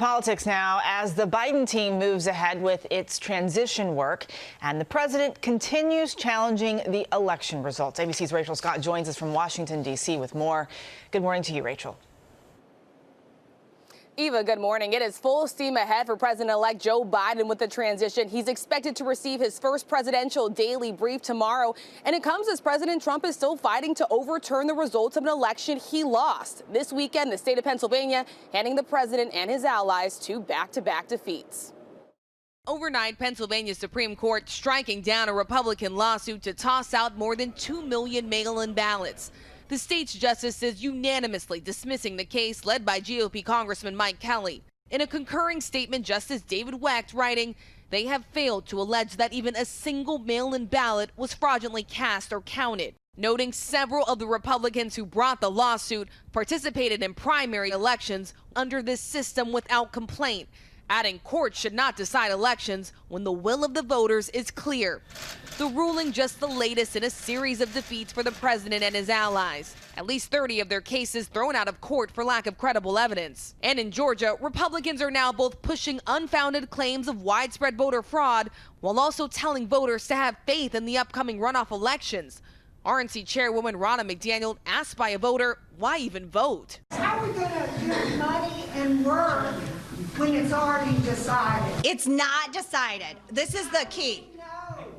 Politics now, as the Biden team moves ahead with its transition work and the president continues challenging the election results. ABC's Rachel Scott joins us from Washington, D.C. with more. Good morning to you, Rachel. Eva, good morning. It is full steam ahead for President-elect Joe Biden with the transition. He's expected to receive his first presidential daily brief tomorrow, and it comes as President Trump is still fighting to overturn the results of an election he lost. This weekend, the state of Pennsylvania handing the president and his allies two back-to-back defeats. Overnight, Pennsylvania Supreme Court striking down a Republican lawsuit to toss out more than 2 million mail-in ballots. The state's justices unanimously dismissing the case led by GOP Congressman Mike Kelly. In a concurring statement, Justice David Wecht writing, they have failed to allege that even a single mail-in ballot was fraudulently cast or counted, noting several of the Republicans who brought the lawsuit participated in primary elections under this system without complaint, adding courts should not decide elections when the will of the voters is clear. The ruling just the latest in a series of defeats for the president and his allies. At least 30 of their cases thrown out of court for lack of credible evidence. And in Georgia, Republicans are now both pushing unfounded claims of widespread voter fraud while also telling voters to have faith in the upcoming runoff elections. RNC Chairwoman Ronna McDaniel asked by a voter, why even vote? How are we going to give money and work when it's already decided? It's not decided. This is the key.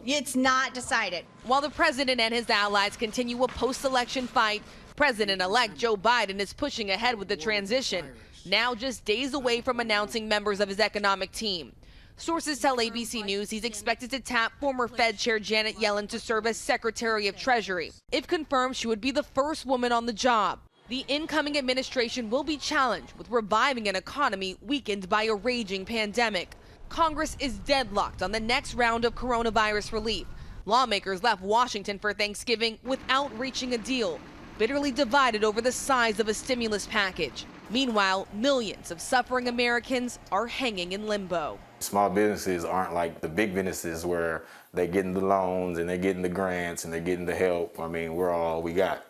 It's not decided. While the president and his allies continue a post-election fight, President-elect Joe Biden is pushing ahead with the transition, now just days away from announcing members of his economic team. Sources tell ABC News he's expected to tap former Fed Chair Janet Yellen to serve as Secretary of Treasury. If confirmed, she would be the first woman on the job. The incoming administration will be challenged with reviving an economy weakened by a raging pandemic. Congress is deadlocked on the next round of coronavirus relief. Lawmakers left Washington for Thanksgiving without reaching a deal, bitterly divided over the size of a stimulus package. Meanwhile, millions of suffering Americans are hanging in limbo. Small businesses aren't like the big businesses where they're getting the loans and they're getting the grants and they're getting the help. I mean, we're all we got.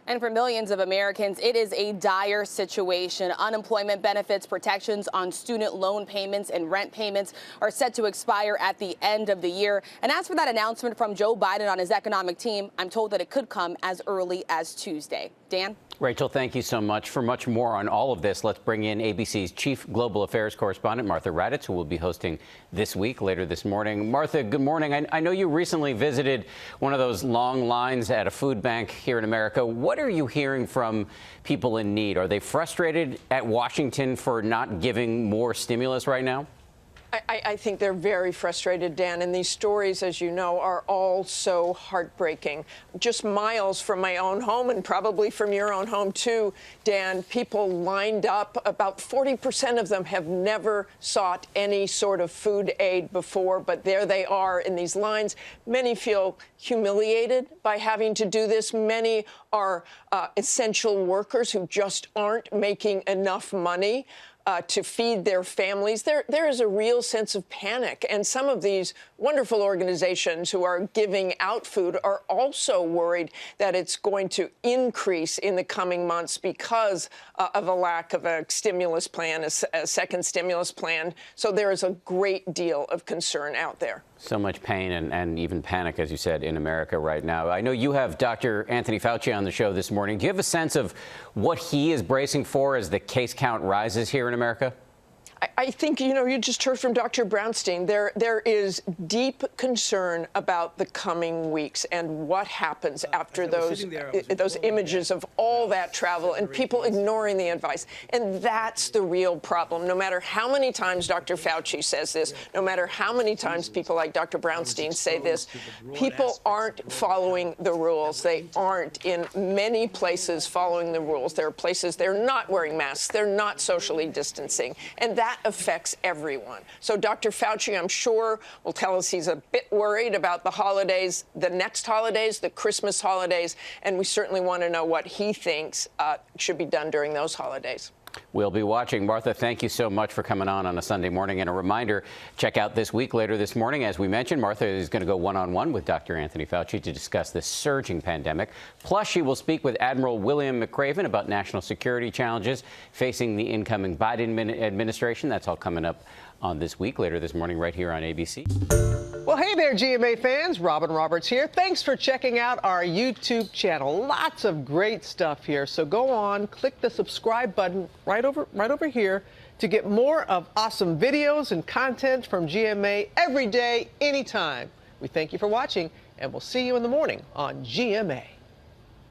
And for millions of Americans, it is a dire situation. Unemployment benefits, protections on student loan payments and rent payments are set to expire at the end of the year. And as for that announcement from Joe Biden on his economic team, I'm told that it could come as early as Tuesday. Dan? Rachel, thank you so much. For much more on all of this, let's bring in ABC's Chief Global Affairs Correspondent, Martha Raddatz, who will be hosting This Week later this morning. Martha, good morning. I know you recently visited one of those long lines at a food bank here in America. What are you hearing from people in need? Are they frustrated at Washington for not giving more stimulus right now? I think they're very frustrated, Dan, and these stories, as you know, are all so heartbreaking. Just miles from my own home and probably from your own home, too, Dan, people lined up. About 40% of them have never sought any sort of food aid before, but there they are in these lines. Many feel humiliated by having to do this. Many are essential workers who just aren't making enough money to feed their families. There is a real sense of panic. And some of these wonderful organizations who are giving out food are also worried that it's going to increase in the coming months because of a lack of a stimulus plan, a second stimulus plan. So there is a great deal of concern out there. So much pain and even panic, as you said, in America right now. I know you have Dr. Anthony Fauci on the show this morning. Do you have a sense of what he is bracing for as the case count rises here in America? I think, you just heard from Dr. Brownstein. There is deep concern about the coming weeks and what happens after those images of all that travel and people ignoring the advice. And that's the real problem. No matter how many times Dr. Fauci says this, no matter how many times people like Dr. Brownstein say this, people aren't following the rules. They aren't in many places following the rules. There are places they're not wearing masks. They're not socially distancing. And that affects everyone. So Dr. Fauci, I'm sure, will tell us he's a bit worried about the holidays, the next holidays, the Christmas holidays, and we certainly want to know what he thinks should be done during those holidays. We'll be watching. Martha, thank you so much for coming on a Sunday morning. And a reminder, check out This Week later this morning. As we mentioned, Martha is going to go one-on-one with Dr. Anthony Fauci to discuss the surging pandemic. Plus, she will speak with Admiral William McRaven about national security challenges facing the incoming Biden administration. That's all coming up on This Week later this morning right here on ABC. Well, hey there, GMA fans. Robin Roberts here. Thanks for checking out our YouTube channel. Lots of great stuff here. So go on, click the subscribe button right over here to get more of awesome videos and content from GMA every day, anytime. We thank you for watching, and we'll see you in the morning on GMA.